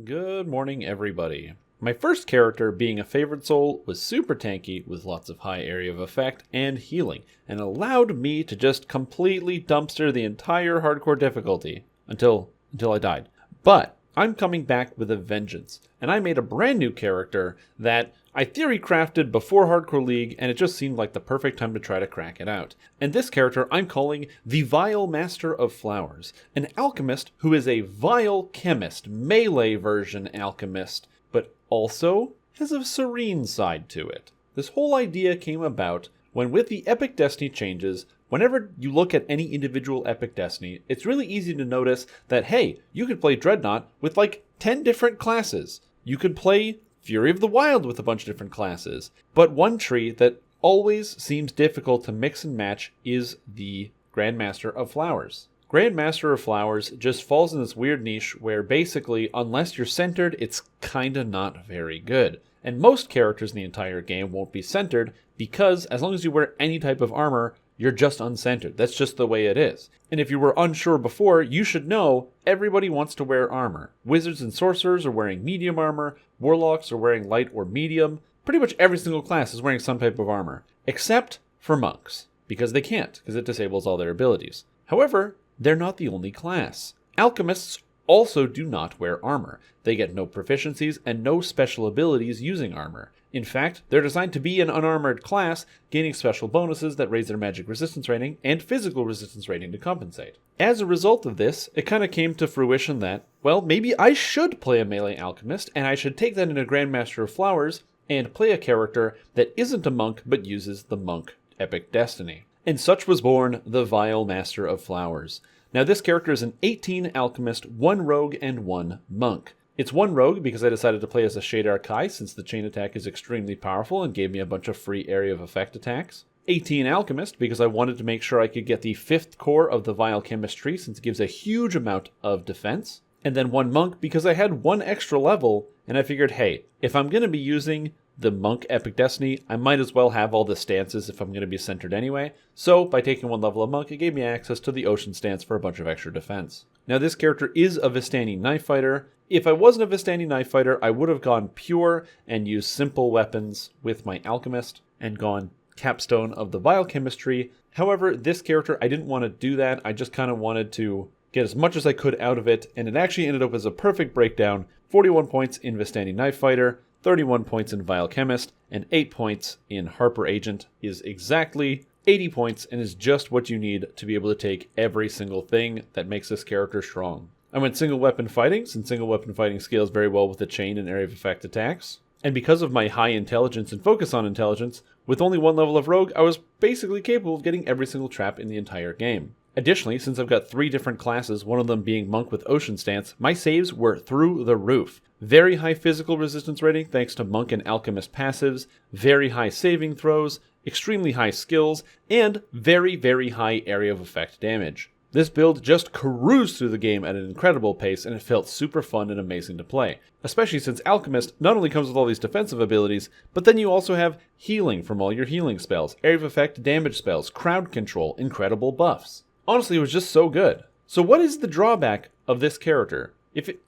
Good morning, everybody. My first character, being a favorite soul, was super tanky with lots of high area of effect and healing, and allowed me to just completely dumpster the entire hardcore difficulty until I died. But I'm coming back with a vengeance, and I made a brand new character that I theory crafted before Hardcore League, and it just seemed like the perfect time to try to crack it out. And this character I'm calling the Vile Master of Flowers, an alchemist who is a vile chemist, melee version alchemist, but also has a serene side to it. This whole idea came about when, with the Epic Destiny changes, whenever you look at any individual Epic Destiny, it's really easy to notice that, hey, you could play Dreadnought with like 10 different classes. You could play Fury of the Wild with a bunch of different classes. But one tree that always seems difficult to mix and match is the Grandmaster of Flowers. Grandmaster of Flowers just falls in this weird niche where basically, unless you're centered, it's kinda not very good. And most characters in the entire game won't be centered because as long as you wear any type of armor, you're just uncentered. That's just the way it is. And if you were unsure before, you should know everybody wants to wear armor. Wizards and sorcerers are wearing medium armor, warlocks are wearing light or medium. Pretty much every single class is wearing some type of armor, except for monks, because they can't, because it disables all their abilities. However, they're not the only class. Alchemists also do not wear armor. They get no proficiencies and no special abilities using armor. In fact, they're designed to be an unarmored class, gaining special bonuses that raise their magic resistance rating and physical resistance rating to compensate. As a result of this, it kind of came to fruition that, well, maybe I should play a melee alchemist, and I should take that into Grandmaster of Flowers and play a character that isn't a monk but uses the monk Epic Destiny. And such was born the Vile Master of Flowers. Now this character is an 18 alchemist, 1 rogue, and 1 monk. It's 1 rogue because I decided to play as a Shade Archai since the chain attack is extremely powerful and gave me a bunch of free area of effect attacks. 18 alchemist because I wanted to make sure I could get the 5th core of the Vile Chemistry since it gives a huge amount of defense. And then 1 monk because I had 1 extra level and I figured, hey, if I'm going to be using the monk Epic Destiny, I might as well have all the stances if I'm going to be centered anyway. So by taking 1 level of monk, it gave me access to the ocean stance for a bunch of extra defense. Now this character is a Vistani knife fighter. If I wasn't a Vistani knife fighter, I would have gone pure and used simple weapons with my alchemist and gone capstone of the Vile Chemistry. However, this character, I didn't want to do that. I just kind of wanted to get as much as I could out of it, and it actually ended up as a perfect breakdown. 41 points in Vistani knife fighter, 31 points in Vile Chemist, and 8 points in Harper Agent is exactly 80 points and is just what you need to be able to take every single thing that makes this character strong. I went single weapon fighting, since single weapon fighting scales very well with the chain and area of effect attacks. And because of my high intelligence and focus on intelligence, with only 1 level of rogue, I was basically capable of getting every single trap in the entire game. Additionally, since I've got 3 different classes, one of them being monk with ocean stance, my saves were through the roof. Very high physical resistance rating thanks to monk and alchemist passives, very high saving throws, extremely high skills, and very, very high area of effect damage. This build just cruised through the game at an incredible pace, and it felt super fun and amazing to play. Especially since Alchemist not only comes with all these defensive abilities, but then you also have healing from all your healing spells, area of effect damage spells, crowd control, incredible buffs. Honestly, it was just so good. So what is the drawback of this character?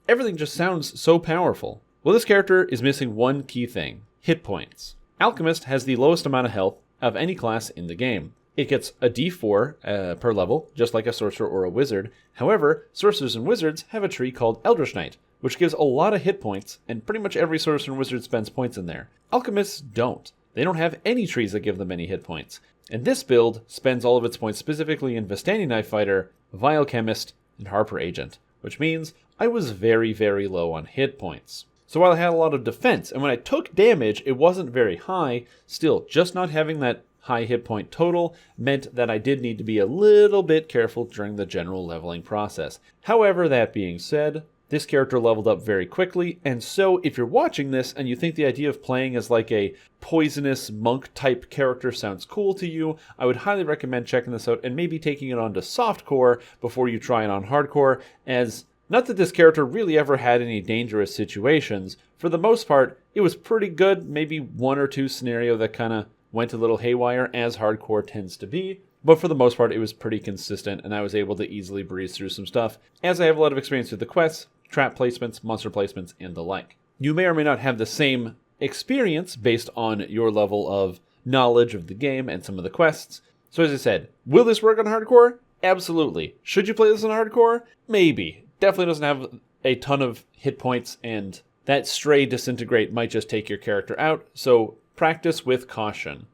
Everything just sounds so powerful. Well, this character is missing one key thing: hit points. Alchemist has the lowest amount of health of any class in the game. It gets a d4 per level, just like a sorcerer or a wizard. However, sorcerers and wizards have a tree called Eldritch Knight, which gives a lot of hit points, and pretty much every sorcerer and wizard spends points in there. Alchemists don't. They don't have any trees that give them any hit points. And this build spends all of its points specifically in Vistani Knife Fighter, Vile Chemist, and Harper Agent, which means I was very, very low on hit points. So while I had a lot of defense, and when I took damage, it wasn't very high, still, just not having that high hit point total meant that I did need to be a little bit careful during the general leveling process. However, that being said, this character leveled up very quickly, and so if you're watching this and you think the idea of playing as like a poisonous monk type character sounds cool to you, I would highly recommend checking this out and maybe taking it onto softcore before you try it on hardcore, as not that this character really ever had any dangerous situations. For the most part, it was pretty good, maybe 1 or 2 scenario that kind of went a little haywire, as hardcore tends to be. But for the most part, it was pretty consistent, and I was able to easily breeze through some stuff. As I have a lot of experience with the quests, trap placements, monster placements, and the like. You may or may not have the same experience based on your level of knowledge of the game and some of the quests. So as I said, will this work on hardcore? Absolutely. Should you play this on hardcore? Maybe. Definitely doesn't have a ton of hit points, and that stray disintegrate might just take your character out, so practice with caution.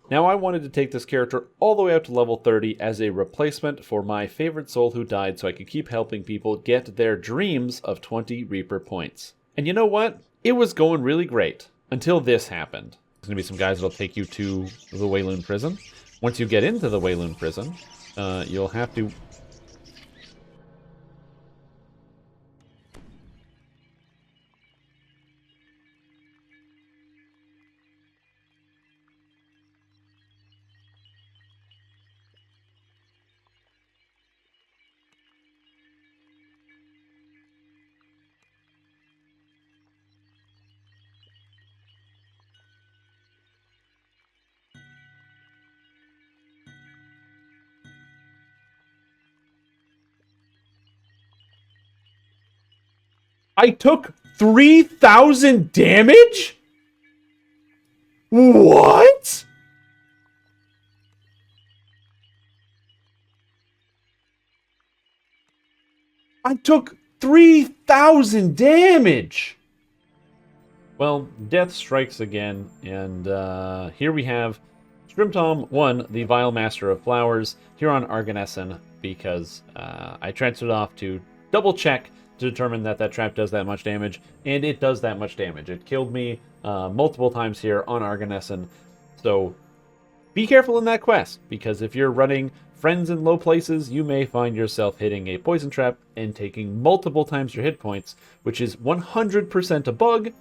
Now I wanted to take this character all the way up to level 30 as a replacement for my favorite soul who died so I could keep helping people get their dreams of 20 Reaper points. And you know what? It was going really great until this happened. There's going to be some guys that'll take you to the Wayloon prison. Once you get into the Wayloon prison, you'll have to... I took 3,000 damage? What? I took 3,000 damage! Well, death strikes again, and here we have Strimtom 1, the Vile Master of Flowers, here on Arganessen, because I transferred off to double check to determine that that trap does that much damage, and it does that much damage. It killed me multiple times here on Arganessen, so be careful in that quest, because if you're running friends in low places, you may find yourself hitting a poison trap and taking multiple times your hit points, which is 100% a bug.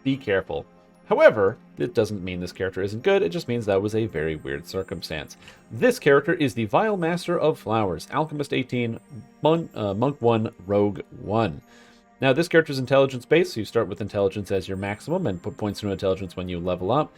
Be careful. However, it doesn't mean this character isn't good, it just means that was a very weird circumstance. This character is the Vile Master of Flowers, Alchemist 18, Monk 1, Rogue 1. Now, this character's intelligence-based, so you start with intelligence as your maximum and put points into intelligence when you level up.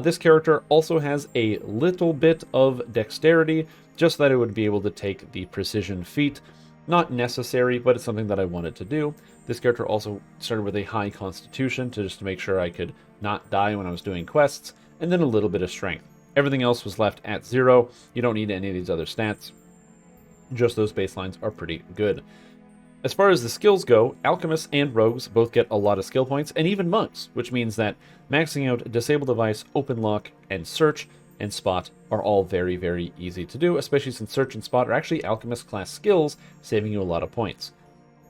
This character also has a little bit of dexterity, just that it would be able to take the precision feat. Not necessary, but it's something that I wanted to do. This character also started with a high constitution just to make sure I could not die when I was doing quests, and then a little bit of strength. Everything else was left at 0. You don't need any of these other stats. Just those baselines are pretty good. As far as the skills go, alchemists and rogues both get a lot of skill points, and even monks, which means that maxing out Disable Device, Open Lock, and Search and Spot are all very, very easy to do, especially since Search and Spot are actually alchemist class skills, saving you a lot of points.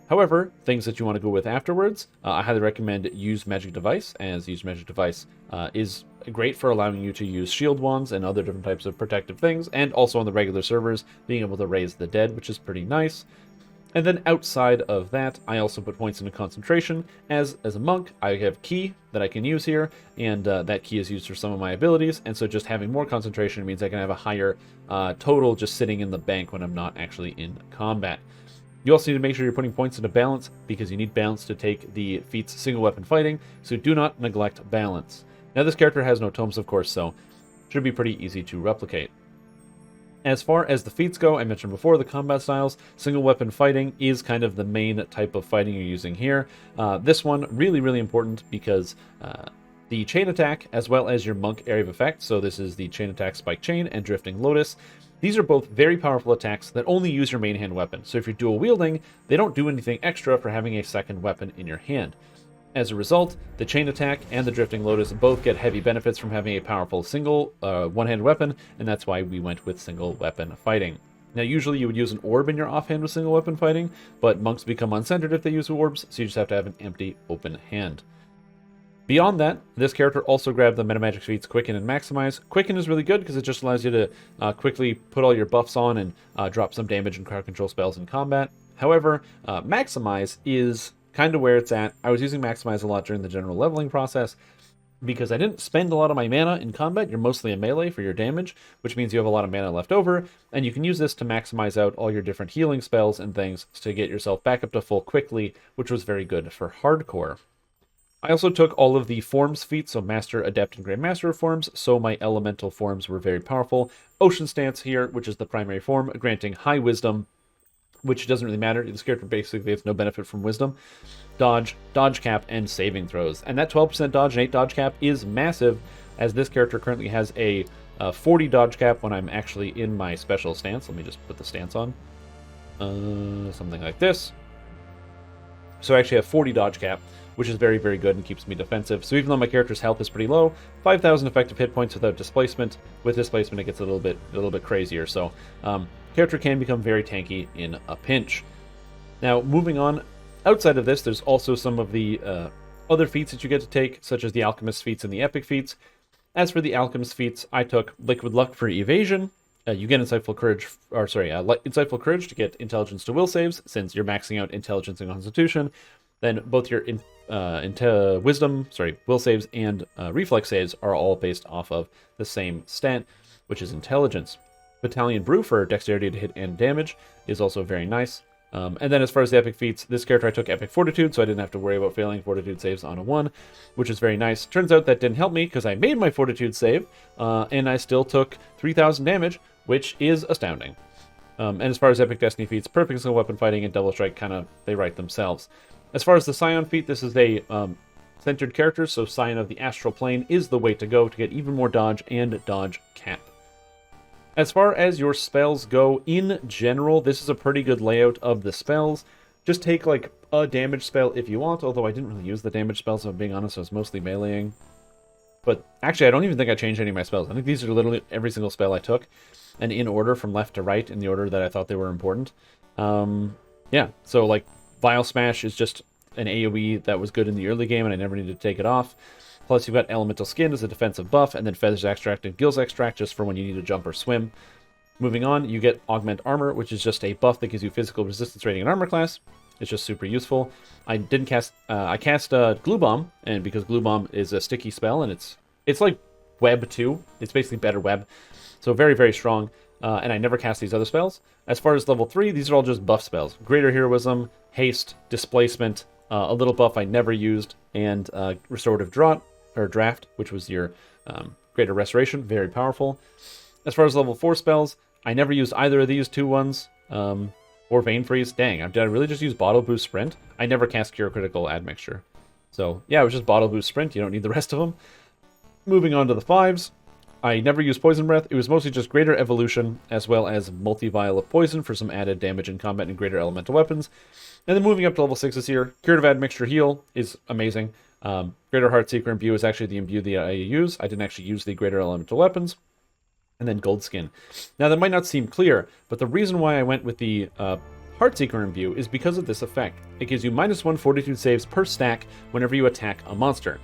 However, things that you want to go with afterwards, I highly recommend Use Magic Device, as Use Magic Device is great for allowing you to use shield wands and other different types of protective things, and also on the regular servers, being able to raise the dead, which is pretty nice. And then outside of that, I also put points into concentration. As a monk, I have Key that I can use here, and that Key is used for some of my abilities, and so just having more concentration means I can have a higher total just sitting in the bank when I'm not actually in combat. You also need to make sure you're putting points into balance, because you need balance to take the feats single weapon fighting, so do not neglect balance. Now this character has no tomes, of course, so should be pretty easy to replicate. As far as the feats go, I mentioned before the combat styles, single weapon fighting is kind of the main type of fighting you're using here. This one, really, really important because the chain attack, as well as your monk area of effect, so this is the chain attack Spike Chain and Drifting Lotus, these are both very powerful attacks that only use your main hand weapon. So if you're dual wielding, they don't do anything extra for having a second weapon in your hand. As a result, the chain attack and the Drifting Lotus both get heavy benefits from having a powerful single one-hand weapon, and that's why we went with single weapon fighting. Now usually you would use an orb in your offhand with single weapon fighting, but monks become uncentered if they use orbs, so you just have to have an empty open hand. Beyond that, this character also grabbed the Metamagic feats Quicken and Maximize. Quicken is really good because it just allows you to quickly put all your buffs on and drop some damage and crowd control spells in combat. However, Maximize is kind of where it's at. I was using Maximize a lot during the general leveling process because I didn't spend a lot of my mana in combat. You're mostly a melee for your damage, which means you have a lot of mana left over, and you can use this to maximize out all your different healing spells and things to get yourself back up to full quickly, which was very good for hardcore. I also took all of the forms feats, so Master, Adept, and Grand Master of Forms, so my elemental forms were very powerful. Ocean Stance here, which is the primary form, granting high wisdom, which doesn't really matter. This character basically has no benefit from wisdom. Dodge, dodge cap, and saving throws. And that 12% dodge and 8 dodge cap is massive, as this character currently has a 40 dodge cap when I'm actually in my special stance. Let me just put the stance on. Something like this. So I actually have 40 dodge cap, which is very, very good and keeps me defensive. So even though my character's health is pretty low, 5,000 effective hit points without displacement. With displacement, it gets a little bit crazier. So character can become very tanky in a pinch. Now, moving on, outside of this, there's also some of the other feats that you get to take, such as the alchemist feats and the epic feats. As for the alchemist feats, I took liquid luck for evasion. You get insightful insightful courage to get intelligence to will saves, since you're maxing out intelligence and constitution. Then both your will saves and reflex saves are all based off of the same stat, which is intelligence. Battalion Brew for dexterity to hit and damage is also very nice. And then as far as the epic feats, this character I took epic fortitude, so I didn't have to worry about failing fortitude saves on a 1, which is very nice. Turns out that didn't help me because I made my fortitude save, and I still took 3,000 damage, which is astounding. And as far as epic destiny feats, perfect single weapon fighting and double strike they write themselves. As far as the Scion feat, this is a centered character, so Scion of the Astral Plane is the way to go to get even more dodge and dodge cap. As far as your spells go, in general, this is a pretty good layout of the spells. Just take, like, a damage spell if you want, although I didn't really use the damage spells, if I'm being honest, I was mostly meleeing. But actually, I don't even think I changed any of my spells. I think these are literally every single spell I took, and in order from left to right, in the order that I thought they were important. Yeah, so, like, Vile Smash is just an AOE that was good in the early game, and I never needed to take it off. Plus, you've got Elemental Skin as a defensive buff, and then Feathers Extract and Gills Extract just for when you need to jump or swim. Moving on, you get Augment Armor, which is just a buff that gives you physical resistance rating and armor class. It's just super useful. I cast Glue Bomb, and because Glue Bomb is a sticky spell, and it's like Web too. It's basically better Web. So very, very strong. And I never cast these other spells. As far as level 3, these are all just buff spells. Greater Heroism, Haste, Displacement, a little buff I never used, and Restorative Draft, which was your Greater Restoration, very powerful. As far as level 4 spells, I never used either of these two ones, or Vein Freeze. Dang, did I really just use Bottle Boost Sprint? I never cast Cure Critical Admixture. So yeah, it was just Bottle Boost Sprint, you don't need the rest of them. Moving on to the 5s, I never used Poison Breath. It was mostly just Greater Evolution, as well as Multi-Vial of Poison for some added damage in combat and greater elemental weapons. And then moving up to level 6s here, Curative Admixture Heal is amazing. Greater Heartseeker Imbue is actually the Imbue that I use. I didn't actually use the greater elemental weapons. And then Gold Skin. Now that might not seem clear, but the reason why I went with the Heartseeker Imbue is because of this effect. It gives you -1 fortitude saves per stack whenever you attack a monster.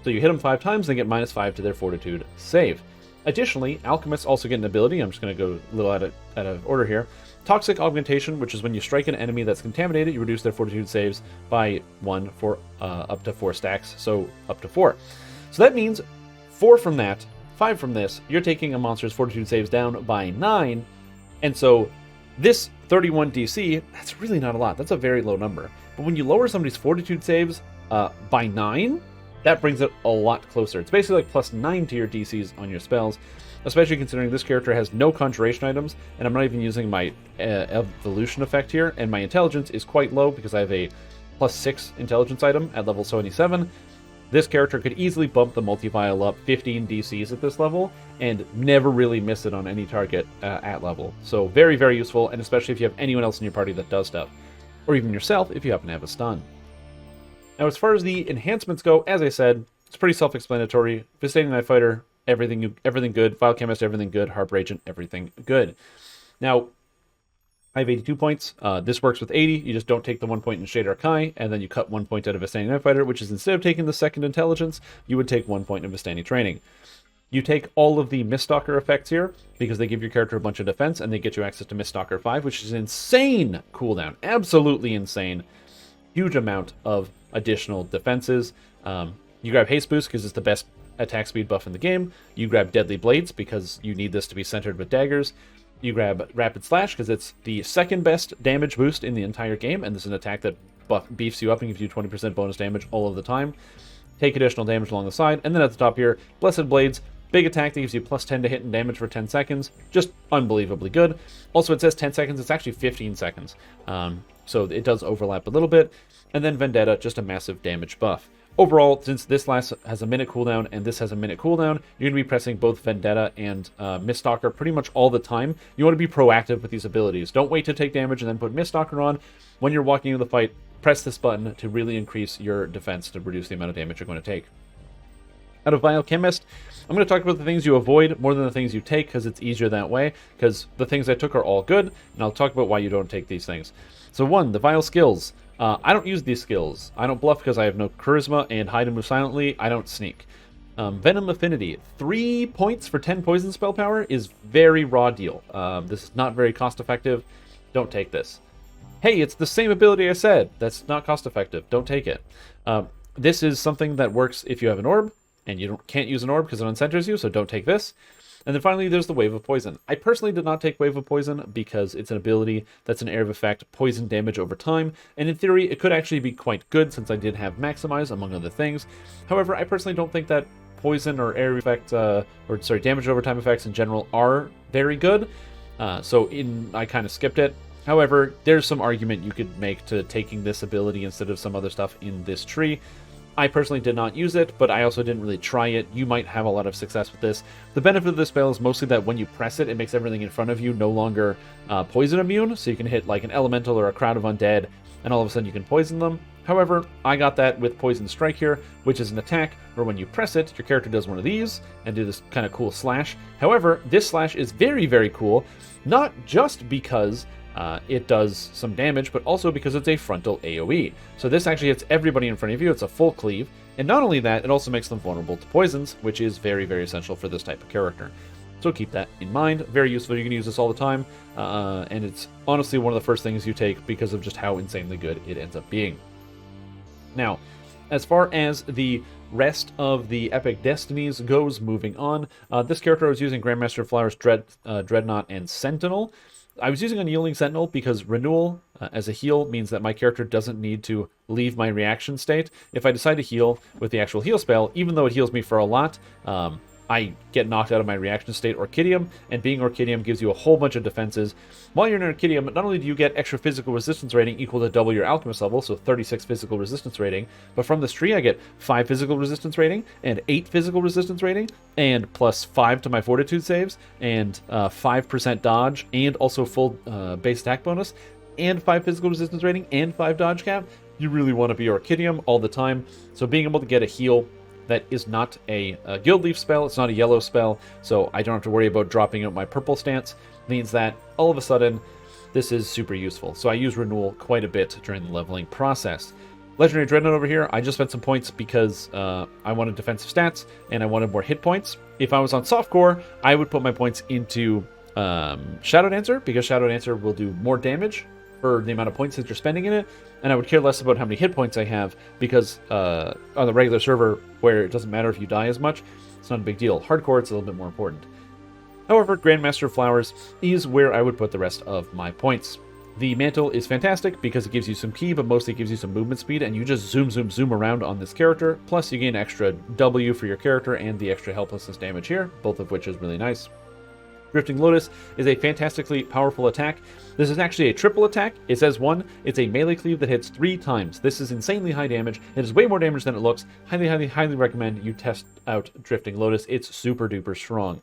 So you hit them 5 times, they get -5 to their fortitude save. Additionally, alchemists also get an ability. I'm just going to go a little out of order here. Toxic Augmentation, which is when you strike an enemy that's contaminated, you reduce their fortitude saves by 1 for up to 4 stacks, so up to 4. So that means 4 from that, 5 from this, you're taking a monster's fortitude saves down by 9, and so this 31 DC, that's really not a lot. That's a very low number. But when you lower somebody's fortitude saves by 9, that brings it a lot closer. It's basically like +9 to your DCs on your spells, especially considering this character has no conjuration items, and I'm not even using my evolution effect here, and my intelligence is quite low because I have a +6 intelligence item at level 77. This character could easily bump the multi-vial up 15 DCs at this level, and never really miss it on any target at level. So very, very useful, and especially if you have anyone else in your party that does stuff. Or even yourself if you happen to have a stun. Now, as far as the enhancements go, as I said, it's pretty self-explanatory. Vistanian Night Fighter, everything good. Vile Chemist, everything good. Harp Agent, everything good. Now, I have 82 points. This works with 80. You just don't take the 1 point in Shade Arcai, and then you cut 1 point out of Vistanian Night Fighter, which is instead of taking the second intelligence, you would take 1 point in Vistani Training. You take all of the Miststalker effects here, because they give your character a bunch of defense, and they get you access to Miststalker 5, which is an insane cooldown. Absolutely insane. Huge amount of additional defenses. You grab Haste Boost because it's the best attack speed buff in the game. You grab Deadly Blades because you need this to be centered with daggers. You grab Rapid Slash because it's the second best damage boost in the entire game, and this is an attack that beefs you up and gives you 20% bonus damage all of the time. Take additional damage along the side, and then at the top here, Blessed Blades, Big attack that gives you plus 10 to hit and damage for 10 seconds. Just unbelievably good. Also, it says 10 seconds. It's actually 15 seconds. So it does overlap a little bit. And then Vendetta, just a massive damage buff. Overall, since this last has a minute cooldown and this has a minute cooldown, you're going to be pressing both Vendetta and Miststalker pretty much all the time. You want to be proactive with these abilities. Don't wait to take damage and then put Miststalker on. When you're walking into the fight, press this button to really increase your defense to reduce the amount of damage you're going to take. Out of Alchemist, I'm going to talk about the things you avoid more than the things you take, because it's easier that way, because the things I took are all good, and I'll talk about why you don't take these things. So 1, the Vile skills. I don't use these skills. I don't bluff because I have no charisma, and hide and move silently, I don't sneak. Venom Affinity. 3 points for 10 poison spell power is very raw deal. This is not very cost effective. Don't take this. Hey, it's the same ability I said. That's not cost effective. Don't take it. This is something that works if you have an orb, and you can't use an orb because it uncenters you, so don't take this. And then finally, there's the Wave of Poison. I personally did not take Wave of Poison because it's an ability that's an area of effect, poison damage over time, and in theory, it could actually be quite good since I did have Maximize, among other things. However, I personally don't think that poison or area effect, damage over time effects in general are very good, I kind of skipped it. However, there's some argument you could make to taking this ability instead of some other stuff in this tree. I personally did not use it, but I also didn't really try it. You might have a lot of success with this. The benefit of this spell is mostly that when you press it, it makes everything in front of you no longer poison immune, so you can hit like an elemental or a crowd of undead, and all of a sudden you can poison them. However, I got that with Poison Strike here, which is an attack where when you press it, your character does one of these and do this kind of cool slash. However, this slash is very, very cool, not just because it does some damage, but also because it's a frontal AOE. So this actually hits everybody in front of you. It's a full cleave. And not only that, it also makes them vulnerable to poisons, which is very, very essential for this type of character. So keep that in mind. Very useful. You can use this all the time. And it's honestly one of the first things you take because of just how insanely good it ends up being. Now, as far as the rest of the Epic Destinies goes, moving on, this character I was using Grandmaster Flowers, Dreadnought, and Sentinel. I was using Unyielding Sentinel because Renewal as a heal means that my character doesn't need to leave my reaction state. If I decide to heal with the actual heal spell, even though it heals me for a lot, I get knocked out of my reaction state Orchidium, and being Orchidium gives you a whole bunch of defenses. While you're in Orchidium, not only do you get extra physical resistance rating equal to double your Alchemist level, so 36 physical resistance rating, but from this tree I get 5 physical resistance rating, and 8 physical resistance rating, and plus 5 to my Fortitude saves, and 5% dodge, and also full base attack bonus, and 5 physical resistance rating, and 5 dodge cap. You really want to be Orchidium all the time, so being able to get a heal that is not a Guild Leaf spell, it's not a yellow spell, so I don't have to worry about dropping out my purple stance, means that all of a sudden this is super useful. So I use Renewal quite a bit during the leveling process. Legendary Dreadnought over here, I just spent some points because I wanted defensive stats and I wanted more hit points. If I was on softcore, I would put my points into Shadow Dancer, because Shadow Dancer will do more damage for the amount of points that you're spending in it, and I would care less about how many hit points I have, because on the regular server, where it doesn't matter if you die as much, it's not a big deal. Hardcore, it's a little bit more important. However, Grandmaster Flowers is where I would put the rest of my points. The Mantle is fantastic because it gives you some ki, but mostly it gives you some movement speed, and you just zoom around on this character, plus you gain extra W for your character and the extra helplessness damage here, both of which is really nice. Drifting Lotus is a fantastically powerful attack. This is actually a triple attack. It says 1. It's a melee cleave that hits 3 times. This is insanely high damage. It is way more damage than it looks. Highly recommend you test out Drifting Lotus. It's super duper strong.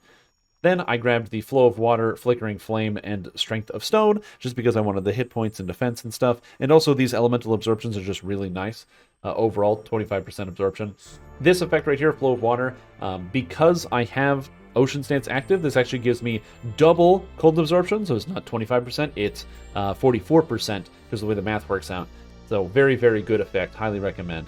Then I grabbed the Flow of Water, Flickering Flame, and Strength of Stone, just because I wanted the hit points and defense and stuff. And also these elemental absorptions are just really nice. Overall, 25% absorption. This effect right here, Flow of Water, because I have Ocean Stance active, this actually gives me double cold absorption, so it's not 25%, it's 44%, because of the way the math works out. So very, very good effect, highly recommend.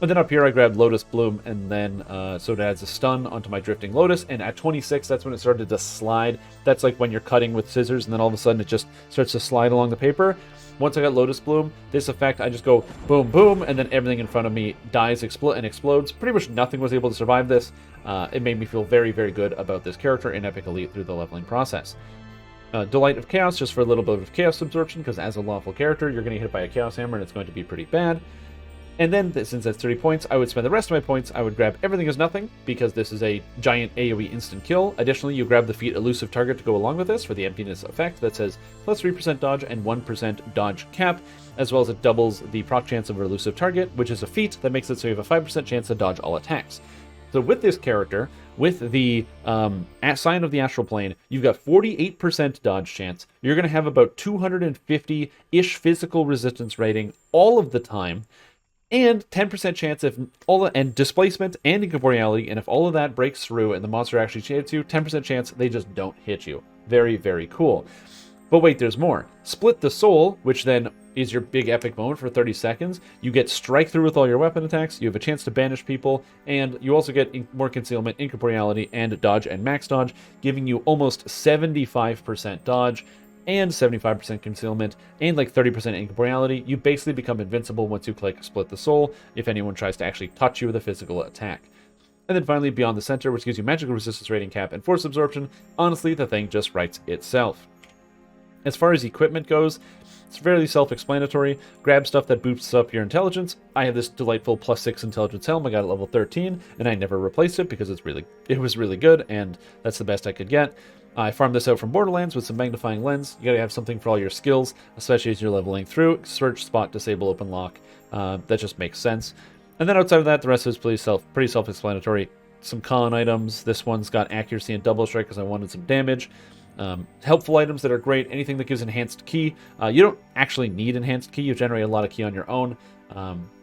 And then up here I grabbed Lotus Bloom, and then so it adds a stun onto my Drifting Lotus, and at 26, that's when it started to slide. That's like when you're cutting with scissors, and then all of a sudden it just starts to slide along the paper. Once I got Lotus Bloom, this effect, I just go boom, boom, and then everything in front of me dies and explodes. Pretty much nothing was able to survive this. It made me feel very, very good about this character in Epic Elite through the leveling process. Delight of Chaos, just for a little bit of Chaos absorption, because as a lawful character, you're going to get hit by a Chaos Hammer, and it's going to be pretty bad. And then, since that's 30 points, I would spend the rest of my points. I would grab Everything is Nothing, because this is a giant AOE instant kill. Additionally, you grab the feat Elusive Target to go along with this for the emptiness effect that says plus 3% dodge and 1% dodge cap, as well as it doubles the proc chance of Elusive Target, which is a feat that makes it so you have a 5% chance to dodge all attacks. So with this character, with the Sign of the Astral Plane, you've got 48% dodge chance. You're going to have about 250-ish physical resistance rating all of the time, and 10% chance if and displacement and incorporeality, and if all of that breaks through and the monster actually hits you, 10% chance they just don't hit you. Very, very cool. But wait, there's more. Split the Soul, which then is your big epic moment for 30 seconds. You get strike through with all your weapon attacks, you have a chance to banish people, and you also get more concealment, incorporeality, and dodge and max dodge, giving you almost 75% dodge, and 75% concealment, and like 30% incorporeality. You basically become invincible once you click Split the Soul if anyone tries to actually touch you with a physical attack. And then finally, Beyond the Center, which gives you magical resistance rating cap and force absorption. Honestly, the thing just writes itself. As far as equipment goes, it's fairly self-explanatory. Grab stuff that boosts up your intelligence. I have this delightful +6 intelligence helm. I got it level 13, and I never replaced it because it was really good, and that's the best I could get. I farmed this out from Borderlands with some magnifying lens. You gotta have something for all your skills, especially as you're leveling through. Search, spot, disable, open lock. That just makes sense. And then outside of that, the rest is pretty self-explanatory. Some con items. This one's got accuracy and double strike because I wanted some damage. Helpful items that are great. Anything that gives enhanced ki. You don't actually need enhanced ki. You generate a lot of ki on your own.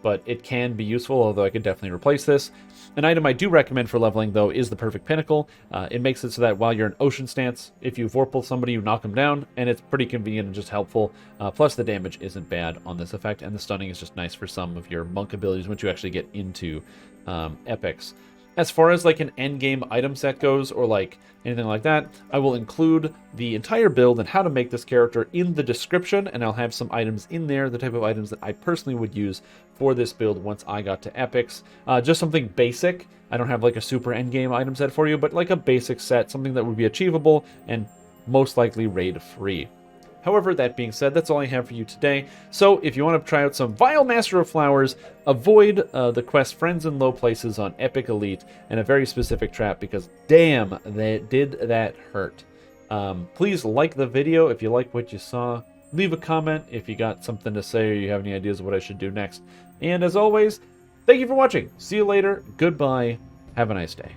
But it can be useful, although I could definitely replace this. An item I do recommend for leveling, though, is the Perfect Pinnacle. It makes it so that while you're in Ocean Stance, if you Vorpal somebody, you knock them down, and it's pretty convenient and just helpful. Plus, the damage isn't bad on this effect, and the stunning is just nice for some of your monk abilities once you actually get into epics. As far as like an endgame item set goes, or like anything like that, I will include the entire build and how to make this character in the description, and I'll have some items in there, the type of items that I personally would use for this build once I got to epics. Just something basic. I don't have like a super endgame item set for you, but like a basic set, something that would be achievable and most likely raid free. However, that being said, that's all I have for you today. So if you want to try out some Vile Master of Flowers, avoid the quest Friends in Low Places on Epic Elite and a very specific trap, because damn, did that hurt. Please like the video if you like what you saw. Leave a comment if you got something to say or you have any ideas of what I should do next. And as always, thank you for watching. See you later. Goodbye. Have a nice day.